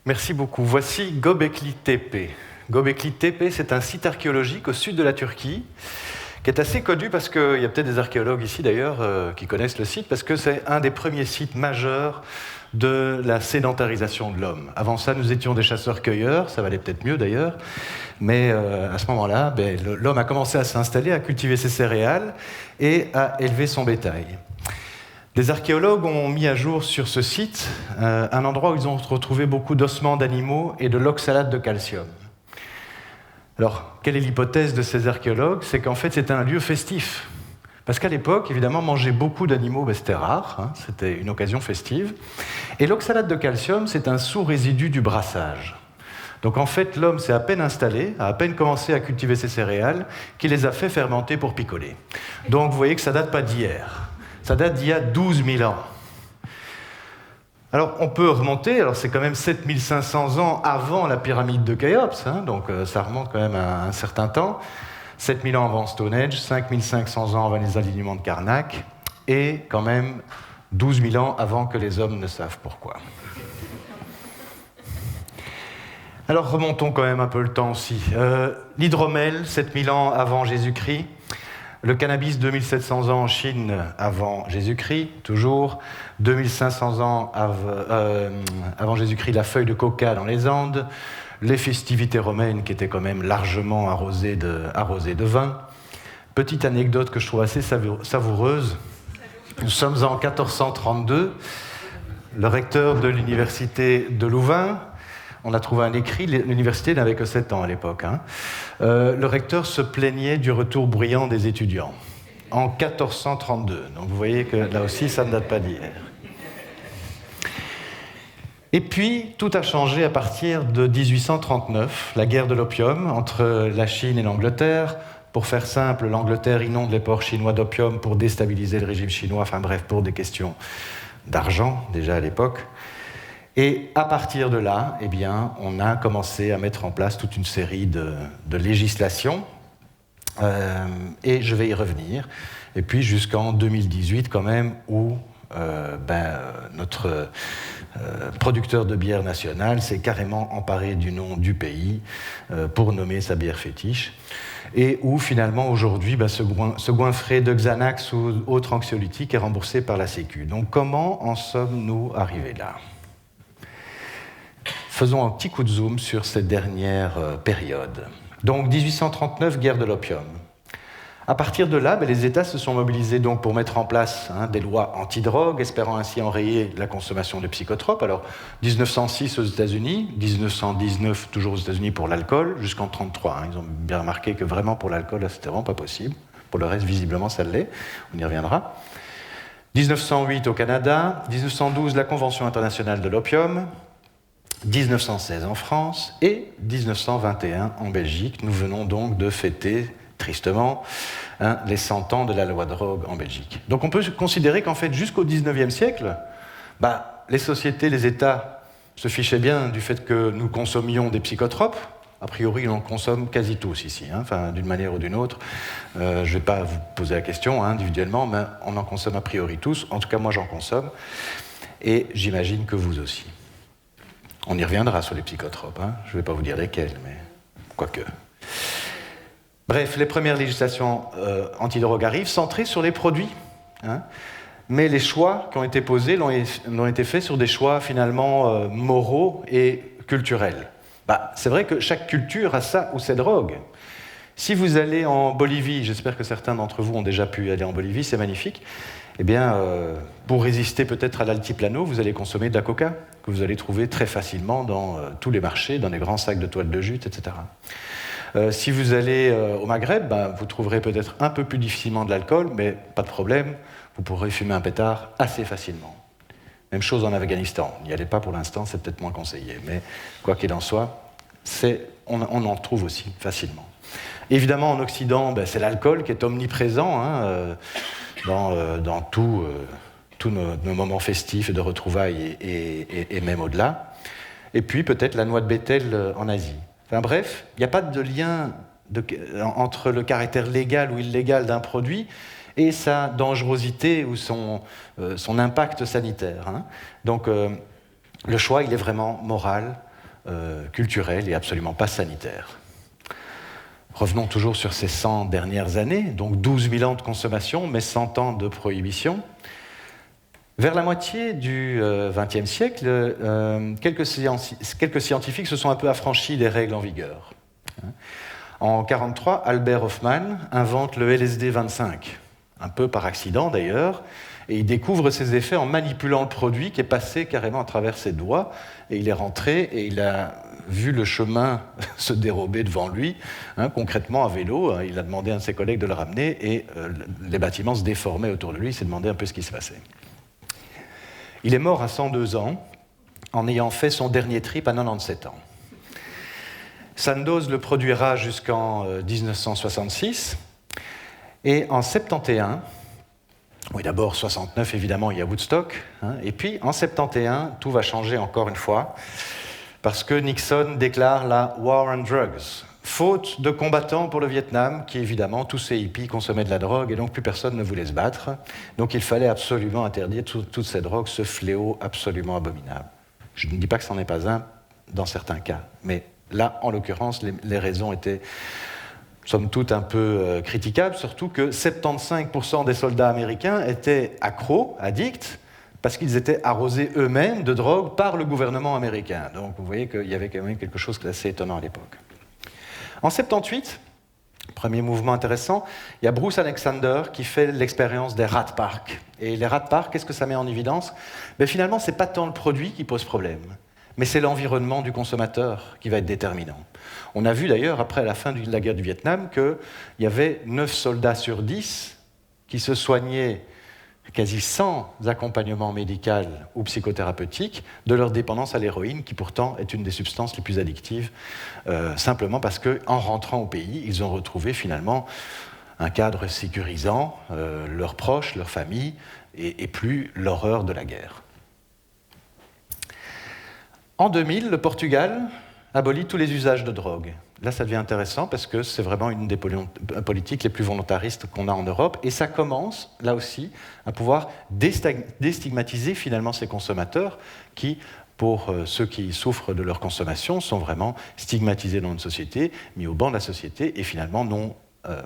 Merci beaucoup. Voici Göbekli Tepe. Göbekli Tepe, c'est un site archéologique au sud de la Turquie, qui est assez connu parce qu'il y a peut-être des archéologues ici d'ailleurs qui connaissent le site, parce que c'est un des premiers sites majeurs de la sédentarisation de l'homme. Avant ça, nous étions des chasseurs-cueilleurs, ça valait peut-être mieux d'ailleurs, mais à ce moment-là, l'homme a commencé à s'installer, à cultiver ses céréales et à élever son bétail. Des archéologues ont mis à jour sur ce site un endroit où ils ont retrouvé beaucoup d'ossements d'animaux et de l'oxalate de calcium. Alors, quelle est l'hypothèse de ces archéologues? C'est qu'en fait, c'était un lieu festif. Parce qu'à l'époque, évidemment, manger beaucoup d'animaux, c'était rare, c'était une occasion festive. Et l'oxalate de calcium, c'est un sous-résidu du brassage. Donc en fait, l'homme s'est à peine installé, a à peine commencé à cultiver ses céréales, qu'il les a fait fermenter pour picoler. Donc vous voyez que ça date pas d'hier. Ça date d'il y a 12 000 ans. Alors, on peut remonter, alors c'est quand même 7500 ans avant la pyramide de Khéops, donc ça remonte quand même à un certain temps. 7000 ans avant Stone Age, 5500 ans avant les alignements de Karnak, et quand même 12 000 ans avant que les hommes ne savent pourquoi. Alors, remontons quand même un peu le temps aussi. L'hydromel, 7000 ans avant Jésus-Christ. Le cannabis, 2700 ans en Chine avant Jésus-Christ, toujours. 2500 ans avant Jésus-Christ, la feuille de coca dans les Andes. Les festivités romaines qui étaient quand même largement arrosées de vin. Petite anecdote que je trouve assez savoureuse. Nous sommes en 1432. Le recteur de l'université de Louvain, on a trouvé un écrit, l'université n'avait que 7 ans à l'époque. Le recteur se plaignait du retour bruyant des étudiants, en 1432. Donc vous voyez que là aussi, ça ne date pas d'hier. Et puis, tout a changé à partir de 1839, la guerre de l'opium entre la Chine et l'Angleterre. Pour faire simple, l'Angleterre inonde les ports chinois d'opium pour déstabiliser le régime chinois, enfin bref, pour des questions d'argent, déjà à l'époque. Et à partir de là, eh bien, on a commencé à mettre en place toute une série de législations, et je vais y revenir. Et puis jusqu'en 2018 quand même, où notre producteur de bière nationale s'est carrément emparé du nom du pays pour nommer sa bière fétiche, et où finalement aujourd'hui ce goinfret de Xanax ou autre anxiolytique est remboursé par la Sécu. Donc comment en sommes-nous arrivés là ? Faisons un petit coup de zoom sur cette dernière période. Donc 1839, guerre de l'opium. À partir de là, les États se sont mobilisés donc pour mettre en place des lois anti-drogue, espérant ainsi enrayer la consommation de psychotropes. Alors 1906 aux États-Unis, 1919 toujours aux États-Unis pour l'alcool, jusqu'en 1933. Ils ont bien remarqué que vraiment pour l'alcool, là, c'était vraiment pas possible. Pour le reste, visiblement, ça l'est. On y reviendra. 1908 au Canada, 1912 la Convention internationale de l'opium, 1916 en France et 1921 en Belgique. Nous venons donc de fêter, tristement, les 100 ans de la loi drogue en Belgique. Donc on peut considérer qu'en fait, jusqu'au XIXe siècle, les sociétés, les États se fichaient bien du fait que nous consommions des psychotropes. A priori, on en consomme quasi tous ici, d'une manière ou d'une autre. Je ne vais pas vous poser la question individuellement, mais on en consomme a priori tous. En tout cas, moi, j'en consomme. Et j'imagine que vous aussi. On y reviendra sur les psychotropes, je ne vais pas vous dire lesquels, mais quoique. Bref, les premières législations antidrogue arrivent, centrées sur les produits. Mais les choix qui ont été posés l'ont été faits sur des choix finalement moraux et culturels. C'est vrai que chaque culture a sa ou ses drogues. Si vous allez en Bolivie, j'espère que certains d'entre vous ont déjà pu aller en Bolivie, c'est magnifique, eh bien, pour résister peut-être à l'altiplano, vous allez consommer de la coca, que vous allez trouver très facilement dans tous les marchés, dans les grands sacs de toile de jute, etc. Si vous allez au Maghreb, vous trouverez peut-être un peu plus difficilement de l'alcool, mais pas de problème, vous pourrez fumer un pétard assez facilement. Même chose en Afghanistan. N'y allez pas pour l'instant, c'est peut-être moins conseillé, mais quoi qu'il en soit, on en trouve aussi facilement. Évidemment, en Occident, c'est l'alcool qui est omniprésent dans tous nos moments festifs et de retrouvailles et même au-delà. Et puis peut-être la noix de Bethel en Asie. Enfin bref, il n'y a pas de lien entre le caractère légal ou illégal d'un produit et sa dangerosité ou son impact sanitaire. Donc le choix, il est vraiment moral, culturel et absolument pas sanitaire. Revenons toujours sur ces 100 dernières années, donc 12 000 ans de consommation, mais 100 ans de prohibition. Vers la moitié du XXe siècle, quelques scientifiques se sont un peu affranchis des règles en vigueur. En 1943, Albert Hofmann invente le LSD-25, un peu par accident d'ailleurs, et il découvre ses effets en manipulant le produit qui est passé carrément à travers ses doigts, et il est rentré et il a vu le chemin se dérober devant lui, concrètement à vélo. Il a demandé à un de ses collègues de le ramener, et les bâtiments se déformaient autour de lui, il s'est demandé un peu ce qui se passait. Il est mort à 102 ans, en ayant fait son dernier trip à 97 ans. Sandoz le produira jusqu'en 1966, et en 71, oui d'abord 69 évidemment, il y a Woodstock, et puis en 71, tout va changer encore une fois, parce que Nixon déclare la War on Drugs, faute de combattants pour le Vietnam, qui évidemment, tous ces hippies consommaient de la drogue, et donc plus personne ne voulait se battre, donc il fallait absolument interdire toutes ces drogues, ce fléau absolument abominable. Je ne dis pas que ce n'en est pas un dans certains cas, mais là, en l'occurrence, les raisons étaient, somme toute, un peu critiquables, surtout que 75% des soldats américains étaient accros, addicts, parce qu'ils étaient arrosés eux-mêmes de drogue par le gouvernement américain. Donc vous voyez qu'il y avait quand même quelque chose d'assez étonnant à l'époque. En 78, premier mouvement intéressant, il y a Bruce Alexander qui fait l'expérience des rat parks. Et les rat parks, qu'est-ce que ça met en évidence ? Finalement, ce n'est pas tant le produit qui pose problème, mais c'est l'environnement du consommateur qui va être déterminant. On a vu d'ailleurs, après la fin de la guerre du Vietnam, qu'il y avait 9 soldats sur 10 qui se soignaient quasi sans accompagnement médical ou psychothérapeutique de leur dépendance à l'héroïne, qui pourtant est une des substances les plus addictives, simplement parce qu'en rentrant au pays, ils ont retrouvé finalement un cadre sécurisant, leurs proches, leur famille, et plus l'horreur de la guerre. En 2000, le Portugal abolit tous les usages de drogue. Là, ça devient intéressant parce que c'est vraiment une des politiques les plus volontaristes qu'on a en Europe, et ça commence, là aussi, à pouvoir déstigmatiser finalement ces consommateurs qui, pour ceux qui souffrent de leur consommation, sont vraiment stigmatisés dans une société, mis au banc de la société, et finalement n'ont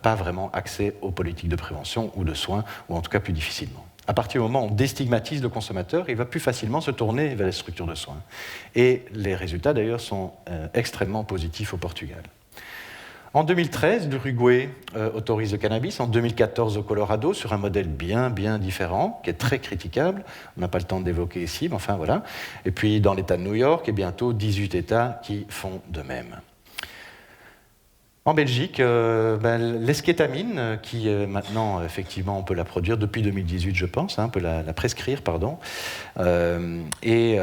pas vraiment accès aux politiques de prévention ou de soins, ou en tout cas plus difficilement. À partir du moment où on déstigmatise le consommateur, il va plus facilement se tourner vers les structures de soins. Et les résultats, d'ailleurs, sont extrêmement positifs au Portugal. En 2013, l'Uruguay autorise le cannabis. En 2014, au Colorado, sur un modèle bien différent, qui est très critiquable. On n'a pas le temps de l'évoquer ici, mais enfin voilà. Et puis dans l'État de New York, et bientôt 18 États qui font de même. En Belgique, l'eskétamine, qui maintenant, effectivement, on peut la produire depuis 2018, je pense, on peut la prescrire, pardon, et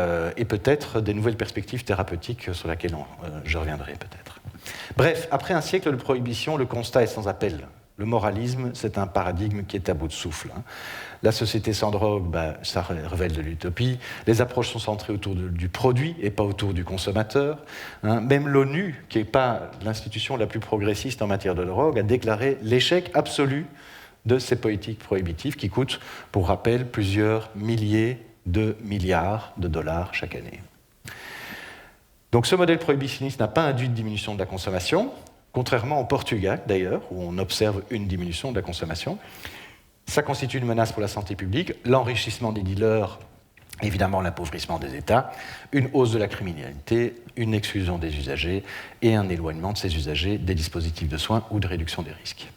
peut-être des nouvelles perspectives thérapeutiques sur lesquelles je reviendrai peut-être. Bref, après un siècle de prohibition, le constat est sans appel. Le moralisme, c'est un paradigme qui est à bout de souffle. La société sans drogue, ça révèle de l'utopie. Les approches sont centrées autour du produit et pas autour du consommateur. Même l'ONU, qui n'est pas l'institution la plus progressiste en matière de drogue, a déclaré l'échec absolu de ces politiques prohibitives qui coûtent, pour rappel, plusieurs milliers de milliards de dollars chaque année. Donc ce modèle prohibitionniste n'a pas induit de diminution de la consommation, contrairement au Portugal d'ailleurs, où on observe une diminution de la consommation. Ça constitue une menace pour la santé publique, l'enrichissement des dealers, évidemment l'appauvrissement des États, une hausse de la criminalité, une exclusion des usagers et un éloignement de ces usagers des dispositifs de soins ou de réduction des risques.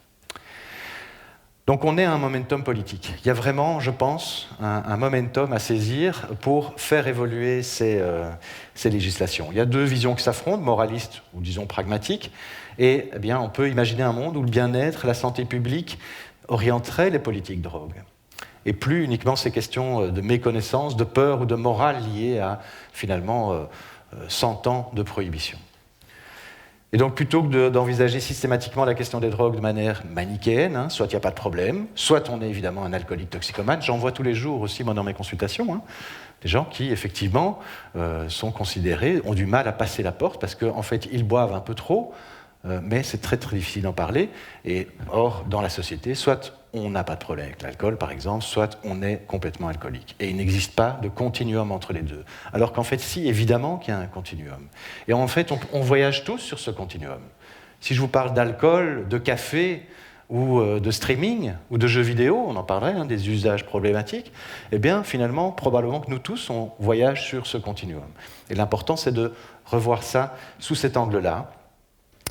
Donc on est à un momentum politique. Il y a vraiment, je pense, un momentum à saisir pour faire évoluer ces législations. Il y a deux visions qui s'affrontent, moralistes ou disons pragmatiques, et eh bien, on peut imaginer un monde où le bien-être, la santé publique orienterait les politiques de drogue, et plus uniquement ces questions de méconnaissance, de peur ou de morale liées à, finalement, 100 ans de prohibition. Et donc, plutôt que d'envisager systématiquement la question des drogues de manière manichéenne, soit il n'y a pas de problème, soit on est évidemment un alcoolique toxicomane, j'en vois tous les jours aussi, moi, dans mes consultations, des gens qui, effectivement, sont considérés, ont du mal à passer la porte, parce qu'en fait, ils boivent un peu trop, mais c'est très, très difficile d'en parler. Et or, dans la société, soit on n'a pas de problème avec l'alcool, par exemple, soit on est complètement alcoolique. Et il n'existe pas de continuum entre les deux. Alors qu'en fait, si, évidemment qu'il y a un continuum. Et en fait, on voyage tous sur ce continuum. Si je vous parle d'alcool, de café, ou de streaming, ou de jeux vidéo, on en parlerait, des usages problématiques, eh bien, finalement, probablement que nous tous, on voyage sur ce continuum. Et l'important, c'est de revoir ça sous cet angle-là,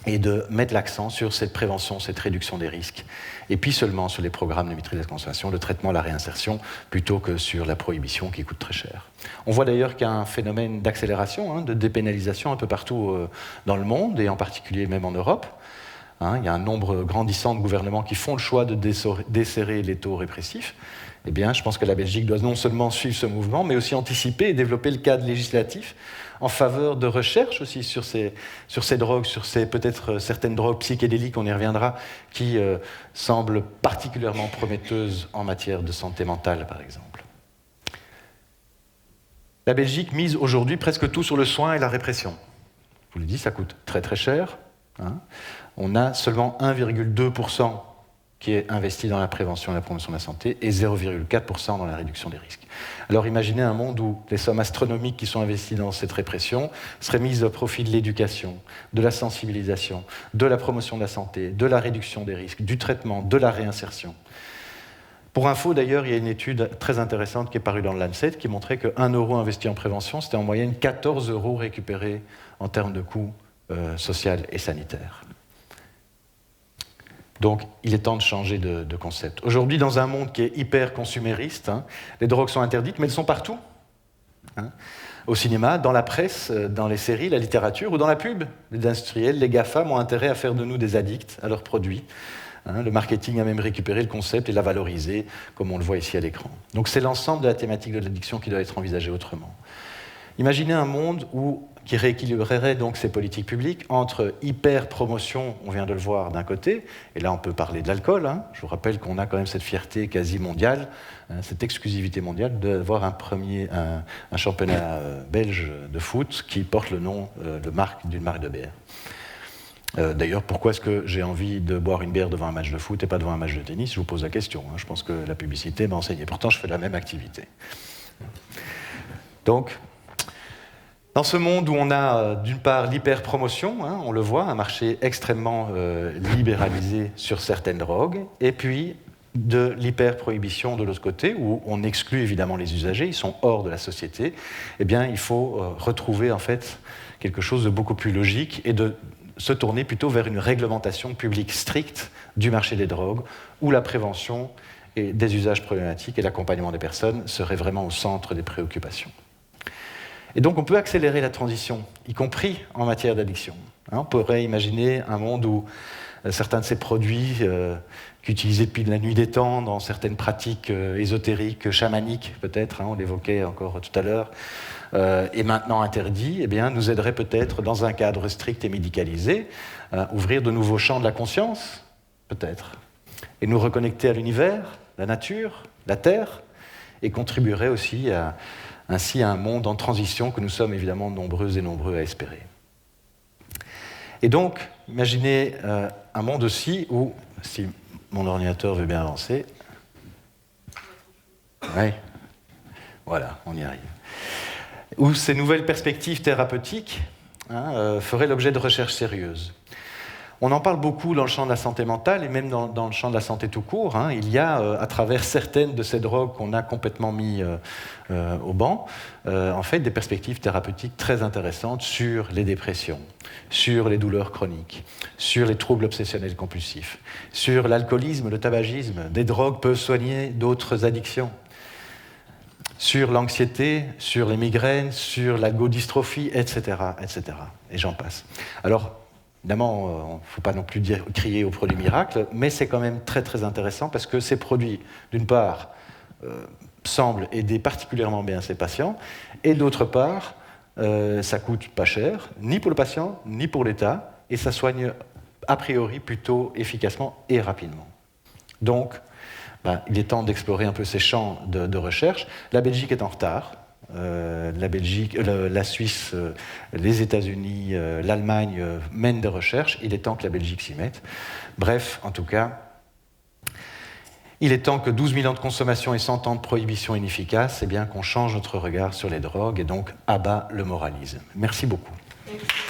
et de mettre l'accent sur cette prévention, cette réduction des risques, et puis seulement sur les programmes de maîtrise de la consommation, le traitement, la réinsertion, plutôt que sur la prohibition qui coûte très cher. On voit d'ailleurs qu'il y a un phénomène d'accélération, de dépénalisation un peu partout dans le monde, et en particulier même en Europe. Il y a un nombre grandissant de gouvernements qui font le choix de desserrer les taux répressifs. Eh bien, je pense que la Belgique doit non seulement suivre ce mouvement, mais aussi anticiper et développer le cadre législatif en faveur de recherche aussi sur ces drogues, sur peut-être certaines drogues psychédéliques, on y reviendra, qui semblent particulièrement prometteuses en matière de santé mentale, par exemple. La Belgique mise aujourd'hui presque tout sur le soin et la répression. Je vous l'ai dit, ça coûte très très cher. On a seulement 1,2% qui est investi dans la prévention et la promotion de la santé et 0,4% dans la réduction des risques. Alors imaginez un monde où les sommes astronomiques qui sont investies dans cette répression seraient mises au profit de l'éducation, de la sensibilisation, de la promotion de la santé, de la réduction des risques, du traitement, de la réinsertion. Pour info, d'ailleurs, il y a une étude très intéressante qui est parue dans le Lancet qui montrait que 1 euro investi en prévention, c'était en moyenne 14 euros récupérés en termes de coûts social et sanitaire. Donc, il est temps de changer de concept. Aujourd'hui, dans un monde qui est hyper consumériste, les drogues sont interdites, mais elles sont partout. Au cinéma, dans la presse, dans les séries, la littérature ou dans la pub. Les industriels, les GAFAM ont intérêt à faire de nous des addicts à leurs produits. Le marketing a même récupéré le concept et l'a valorisé, comme on le voit ici à l'écran. Donc, c'est l'ensemble de la thématique de l'addiction qui doit être envisagée autrement. Imaginez un monde qui rééquilibrerait donc ces politiques publiques entre hyper-promotion, on vient de le voir d'un côté, et là on peut parler de l'alcool, je vous rappelle qu'on a quand même cette fierté quasi mondiale, cette exclusivité mondiale d'avoir un championnat belge de foot qui porte le nom d'une marque de bière. D'ailleurs, pourquoi est-ce que j'ai envie de boire une bière devant un match de foot et pas devant un match de tennis? Je vous pose la question, je pense que la publicité m'a enseigné, pourtant je fais la même activité. Donc, dans ce monde où on a d'une part l'hyperpromotion, on le voit, un marché extrêmement libéralisé sur certaines drogues, et puis de l'hyperprohibition de l'autre côté, où on exclut évidemment les usagers, ils sont hors de la société, eh bien il faut retrouver en fait quelque chose de beaucoup plus logique et de se tourner plutôt vers une réglementation publique stricte du marché des drogues, où la prévention et des usages problématiques et l'accompagnement des personnes seraient vraiment au centre des préoccupations. Et donc on peut accélérer la transition, y compris en matière d'addiction. On pourrait imaginer un monde où certains de ces produits qu'utilisés depuis la nuit des temps dans certaines pratiques ésotériques, chamaniques peut-être, on l'évoquait encore tout à l'heure, et maintenant interdits, eh bien, nous aiderait peut-être, dans un cadre strict et médicalisé, à ouvrir de nouveaux champs de la conscience, peut-être, et nous reconnecter à l'univers, la nature, la terre, et contribuerait aussi ainsi à un monde en transition que nous sommes évidemment nombreux et nombreux à espérer. Et donc, imaginez un monde aussi où, si mon ordinateur veut bien avancer, voilà, on y arrive, où ces nouvelles perspectives thérapeutiques feraient l'objet de recherches sérieuses. On en parle beaucoup dans le champ de la santé mentale et même dans le champ de la santé tout court. Il y a, à travers certaines de ces drogues qu'on a complètement mis au banc, en fait, des perspectives thérapeutiques très intéressantes sur les dépressions, sur les douleurs chroniques, sur les troubles obsessionnels compulsifs, sur l'alcoolisme, le tabagisme. Des drogues peuvent soigner d'autres addictions. Sur l'anxiété, sur les migraines, sur l'algodystrophie, etc., etc. Et j'en passe. Alors, évidemment, il ne faut pas non plus crier au produit miracle, mais c'est quand même très très intéressant parce que ces produits, d'une part, semblent aider particulièrement bien ces patients, et d'autre part, ça coûte pas cher, ni pour le patient, ni pour l'État, et ça soigne a priori plutôt efficacement et rapidement. Donc, il est temps d'explorer un peu ces champs de recherche. La Belgique est en retard. La Suisse, les États-Unis, l'Allemagne mènent des recherches. Il est temps que la Belgique s'y mette. Bref, en tout cas, il est temps que 12 000 ans de consommation et 100 ans de prohibition inefficace, eh bien qu'on change notre regard sur les drogues et donc abat le moralisme. Merci beaucoup. Merci.